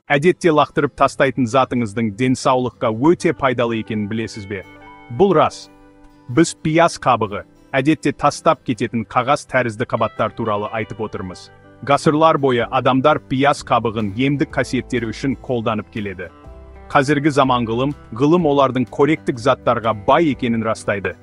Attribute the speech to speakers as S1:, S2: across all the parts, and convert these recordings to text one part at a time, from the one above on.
S1: Әдетте лақтырып тастайтын затыңыздың денсаулыққа өте пайдалы екенін білесіз бе? Бұл рас. Біз пияз қабығы, әдетте тастап кететін қағаз тәрізді қабаттар туралы айтып отырмыз. Ғасырлар бойы адамдар пияз қабығын емдік қасиеттері үшін қолданып келеді. Қазіргі заман ғылым олардың коректік заттарға бай екенін растайды.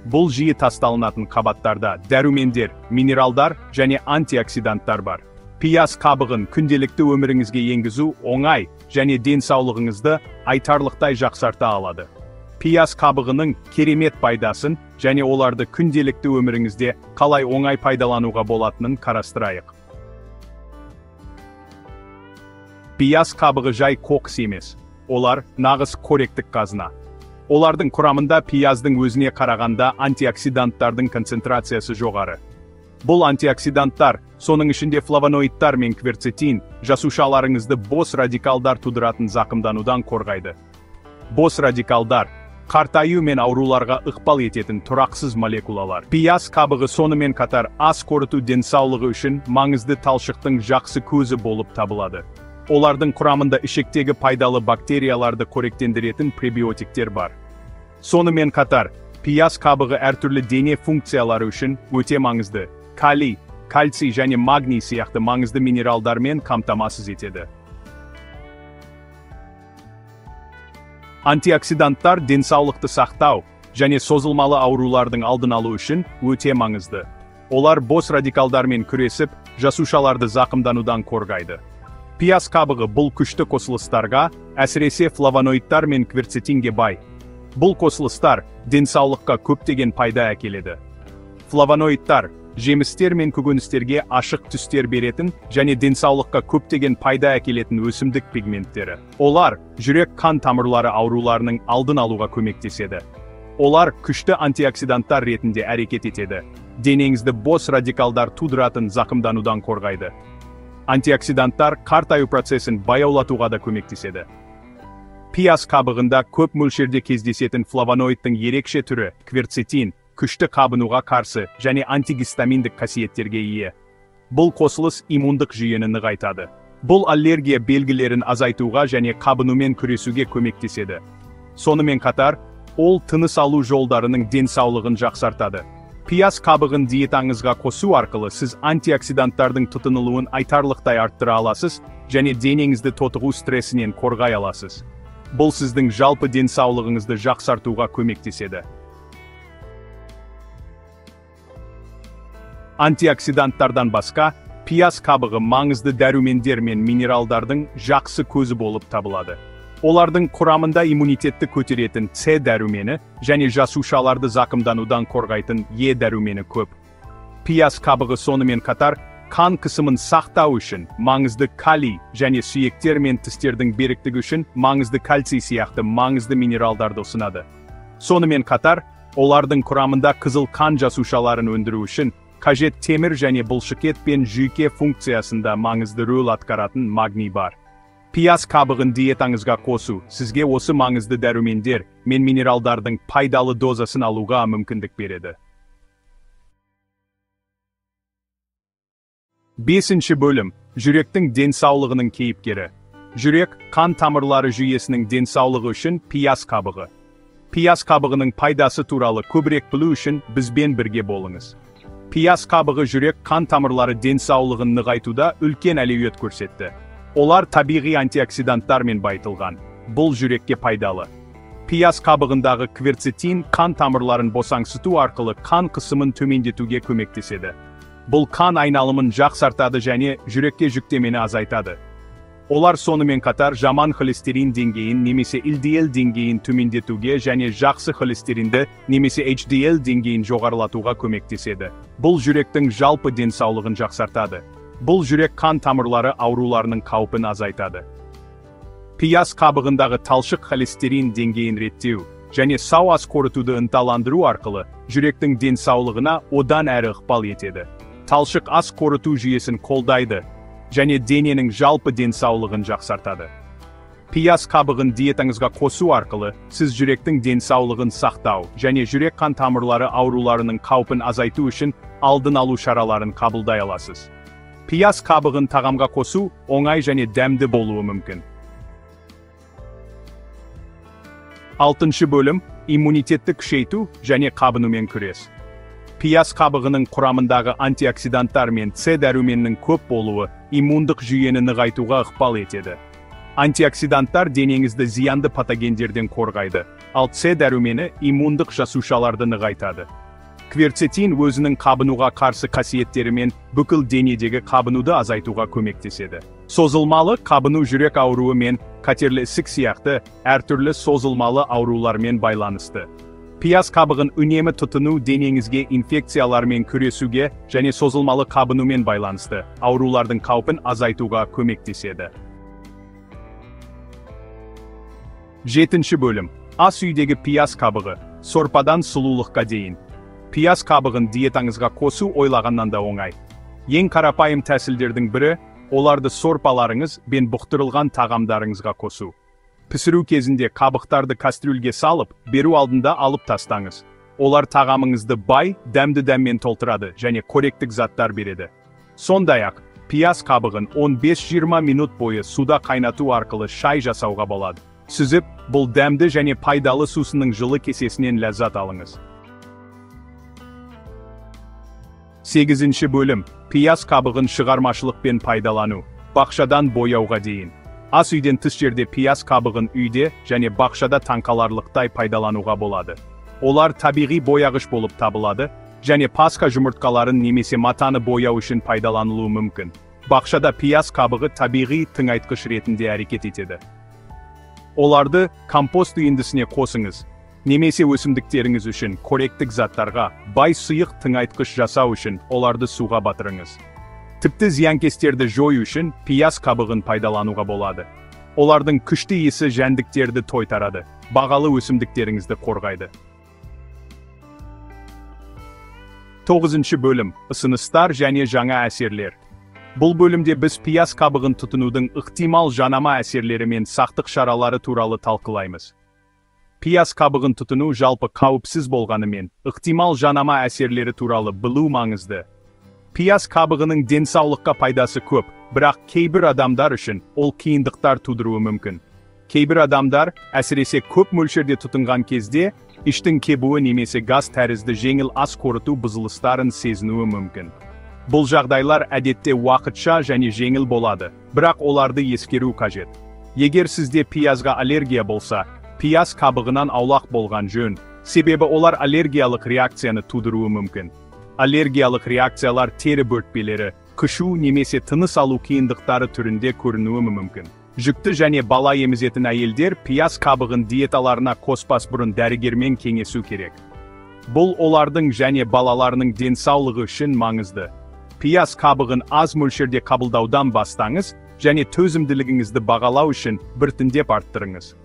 S1: Бұл жиі тасталынатын қабаттарда дәрумендер, минералдар және антиоксиданттар бар. Пияз қабығын күнделікті өміріңізге енгізу оңай және денсаулығыңызды айтарлықтай жақсарта алады. Пияз қабығының керемет пайдасын және оларды күнделікті өміріңізде қалай оңай пайдалануға болатынын қарастырайық. Пияз қабығы жай қоқыс емес. Олар нағыз коректік қазына. Олардың құрамында пияздың өзіне қарағанда антиоксиданттардың концентрациясы жоғары. Бұл антиоксиданттар, соның ішінде флавоноидтар мен кверцетин, жасушаларыңызды бос радикалдар тудыратын зақымданудан қорғайды. Бос радикалдар, қартаю мен ауруларға ықпал ететін тұрақсыз молекулалар. Пияз қабығы сонымен қатар ас қорыту денсаулығы үшін маңызды талшықтың жақсы көзі болып табылады. Олардың құрамында ішектегі пайдалы бактерияларды қоректендіретін пребиотиктер бар. Сонымен қатар, пияз қабығы әртүрлі дене функциялары үшін өте маңызды. Калий, кальций және магний сияқты маңызды минералдармен қамтамасыз етеді. Антиоксиданттар денсаулықты сақтау және созылмалы аурулардың алдын алу үшін өте маңызды. Олар бос радикалдармен күресіп, жасушаларды зақымданудан қорғайды. Пияз қабығы бұл күшті қосылыстарға, әсіресе флавоноидтар мен кверцетинге бай. Бұл қосылыстар денсаулыққа көптеген пайда әкеледі. Флавоноидтар жемістер мен көкөністерге ашық түстер беретін және денсаулыққа көптеген пайда әкелетін өсімдік пигменттері. Олар жүрек қан тамырлары ауруларының алдын алуға көмектеседі. Олар күшті антиоксиданттар ретінде әрекет етеді. Денеңізді бос радикалдар тудыратын зақымданудан қорғайды. Антиоксиданттар қартаю процесін баяулатуға да көмектеседі. Пияз қабығында көп мөлшерде кездесетін флавоноидтың ерекше түрі, кверцетин, күшті қабынуға қарсы және антигистаминдік қасиеттерге ие. Бұл қосылыс иммундық жүйені нығайтады. Бұл аллергия белгілерін азайтуға және қабынумен күресуге көмектеседі. Сонымен қатар, ол тыныс алу жолдарының денсаулығын жақсартады. Пияз қабығын диетаңызға қосу арқылы сіз антиоксиданттардың тұтынылуын айтарлықтай арттыра аласыз және денеңізді тотығу стрессінен қорғай аласыз. Бұл сіздің жалпы денсаулығыңызды жақсартуға көмектеседі. Антиоксиданттардан басқа, пияз қабығы маңызды дәрумендер мен минералдардың жақсы көзі болып табылады. Олардың құрамында иммунитетті көтеретін С дәрумені және жасушаларды зақымданудан қорғайтын Е дәрумені көп. Пияз қабығы сонымен қатар, қан қысымын сақтау үшін маңызды калий және сүйектер мен тістердің беріктігі үшін маңызды кальций сияқты маңызды минералдарды ұсынады. Сонымен қатар, олардың құрамында қызыл қан жасушаларын өндіру үшін қажет темір және бұлшықет пен жүйке функциясында маңызды рөл атқаратын магний бар. Пияз қабығын диетаңызға қосу сізге осы маңызды дәрумендер мен минералдардың пайдалы дозасын алуға мүмкіндік береді. 5-ші бөлім. Жүректің денсаулығының кейіпкері. Жүрек қан тамырлары жүйесінің денсаулығы үшін пияз қабығы. Пияз қабығының пайдасы туралы көбірек білу үшін бізбен бірге болыңыз. Пияз қабығы жүрек қан тамырлары денсаулығын нығайтуда үлкен әлеует көрсетті. Олар табиғи антиоксиданттармен байытылған. Бұл жүрекке пайдалы. Пияз қабығындағы кверцетин қан тамырларын босаңсыту арқылы қан қысымын төмендетуге көмектеседі. Бұл қан айналымын жақсартады және жүрекке жүктемені азайтады. Олар сонымен қатар жаман холестерин деңгейін немесе LDL деңгейін төмендетуге және жақсы холестеринді немесе HDL деңгейін жоғарылатуға көмектеседі. Бұл жүректің жалпы денсаулығын жақсартады. Бұл жүрек қан тамырлары ауруларының қаупін азайтады. Пияз қабығындағы талшық холестерин деңгейін реттеу және сау ас қорытуды ынталандыру арқылы жүректің денсаулығына одан әрі ықпал етеді. Талшық ас қорыту жүйесін қолдайды және дененің жалпы денсаулығын жақсартады. Пияз қабығын диетаңызға қосу арқылы сіз жүректің денсаулығын сақтау және жүрек қан тамырлары ауруларының қаупін азайту үшін алдын алу шараларын қабылдай аласыз. Пияз қабығын тағамға қосу оңай және дәмді болуы мүмкін. 6 бөлім иммунитетті күшейту және қабынумен күрес. Пияз қабығының құрамындағы антиоксиданттар мен С дәруменінің көп болуы иммундық жүйені нығайтуға ықпал етеді. Антиоксиданттар денеңізді зиянды патогендерден қорғайды, ал С дәрумені иммундық жасушаларды нығайтады. Кверцетин өзінің қабынуға қарсы қасиеттерімен бүкіл денедегі қабынуды азайтуға көмектеседі. Созылмалы қабыну жүрек ауруы мен қатерлі ісік сияқты әртүрлі созылмалы аурулармен байланысты. Пияз қабығын үнемі тұтыну денеңізге инфекциялармен күресуге және созылмалы қабынумен байланысты аурулардың қаупін азайтуға көмектеседі. 7 бөлім. Ас үйдегі пияз қабығы, сорпадан сұлулыққа дейін. Пияз қабығын диетаңызға қосу ойлағаннан да оңай. Ең қарапайым тәсілдердің бірі, оларды сорпаларыңыз бен бұқтырылған тағамдарыңызға қосу. Пісіру кезінде қабықтарды кастрюльге салып, беру алдында алып тастаңыз. Олар тағамыңызды бай, дәмді дәммен толтырады және қоректік заттар береді. Сондай-ақ, пияз қабығын 15-20 минут бойы суда қайнату арқылы шай жасауға болады. Сүзіп, бұл дәмді және пайдалы сусынның жылы кесесінен ләззат алыңыз. 8 бөлім. Пияз қабығын шығармашылықпен пайдалану. Бақшадан бояуға дейін. Ас үйден тыс жерде пияз қабығын үйде және бақшада таңқаларлықтай пайдалануға болады. Олар табиғи бояғыш болып табылады, және пасха жұмыртқаларын немесе матаны бояу үшін пайдаланылуы мүмкін. Бақшада пияз қабығы табиғи тыңайтқыш ретінде әрекет етеді. Оларды компост үйіндісіне қосыңыз. Немесе өсімдіктеріңіз үшін қоректік заттарға бай сұйық тыңайтқыш жасау үшін оларды суға батырыңыз. Тіпті зиянкестерді жою үшін пияз қабығын пайдалануға болады. Олардың күшті иісі жәндіктерді тойтарады, бағалы өсімдіктеріңізді қорғайды. 9 бөлім. Ұсыныстар және жаңа әсерлер. Бұл бөлімде біз пияз қабығын тұтынудың ықтимал жанама әсерлері мен сақтық шаралары туралы талқылаймыз. Пияз қабығын тұтыну жалпы қауіпсіз болғанымен, ықтимал жанама әсерлері туралы білу маңызды. Пияз қабығының денсаулыққа пайдасы көп, бірақ кейбір адамдар үшін ол қиындықтар тудыруы мүмкін. Кейбір адамдар, әсіресе көп мөлшерде тұтынған кезде, іштің кебуі немесе газ тәрізді жеңіл ас қорыту бұзылыстарын сезінуі мүмкін. Бұл жағдайлар әдетте уақытша және жеңіл болады, бірақ оларды ескеру қажет. Егер сізде пиязға аллергия болса, пияз қабығынан аулақ болған жөн, себебі олар аллергиялық реакцияны тудыруы мүмкін. Аллергиялық реакциялар тері бөртпелері, қышу немесе тыныс алу қиындықтары түрінде көрінуі мүмкін. Жүкті және бала емізетін әйелдер пияз қабығын диеталарына қоспас бұрын дәрігермен кеңесу керек. Бұл олардың және балаларының денсаулығы үшін маңызды. Пияз қабығын аз мөлшерде қабылдаудан бастаңыз және төзімділігіңізді бағалау үшін біртіндеп арттырыңыз.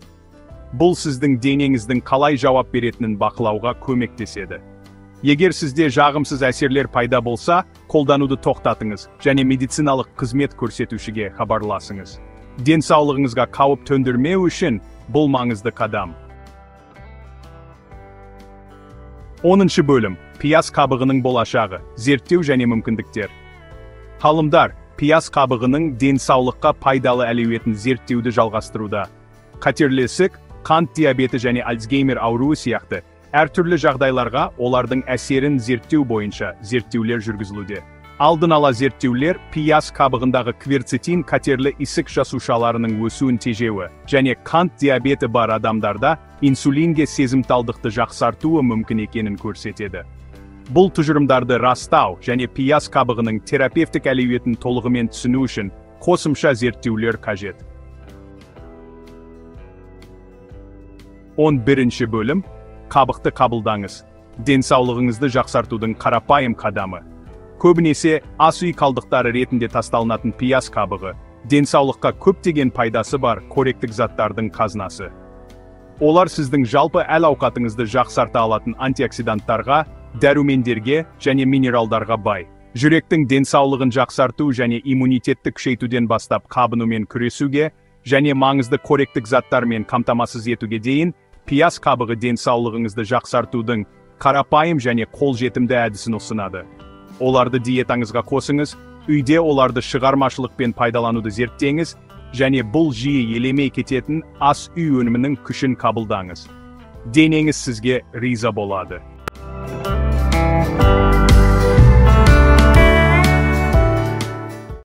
S1: Бұл сіздің денеңіздің қалай жауап беретінін бақылауға көмектеседі. Егер сізде жағымсыз әсерлер пайда болса, қолдануды тоқтатыңыз және медициналық қызмет көрсетушіге хабарласыңыз. Денсаулығыңызға қауіп төндірмеу үшін бұл маңызды қадам. 10 бөлім. Пияз қабығының болашағы, зерттеу және мүмкіндіктер. Ғалымдар, пияз қабығының денсаулыққа пайдалы әлеуетін зерттеуді жалғастыруда. Қатерлі ісік, қант диабеті және Альцгеймер ауруы сияқты әртүрлі жағдайларға олардың әсерін зерттеу бойынша зерттеулер жүргізілуде. Алдын ала зерттеулер пияз қабығындағы кверцетин қатерлі ісік жасушаларының өсуін тежеуі және қант диабеті бар адамдарда инсулинге сезімталдықты жақсартуы мүмкін екенін көрсетеді. Бұл тұжырымдарды растау және пияз қабығының терапевтік әлеуетін толығымен түсіну үшін қосымша зерттеулер қажет. 11 бөлім. Қабықты қабылдаңыз. Денсаулығыңызды жақсартудың қарапайым қадамы. Көбінесе ас үй қалдықтары ретінде тасталынатын пияз қабығы денсаулыққа көптеген пайдасы бар қоректік заттардың қазынасы. Олар сіздің жалпы әл-ауқатыңызды жақсарта алатын антиоксиданттарға, дәрумендерге және минералдарға бай. Жүректің денсаулығын жақсарту және иммунитетті күшейтуден бастап қабынумен күресуге және маңызды қоректік заттармен қамтамасыз етуге дейін, пияз қабығы денсаулығыңызды жақсартудың қарапайым және қолжетімді әдісін ұсынады. Оларды диетаңызға қосыңыз, үйде оларды шығармашылықпен пайдалануды зерттеңіз, және бұл жиі елемей кететін ас үй өнімінің күшін қабылдаңыз. денеңіз сізге риза болады.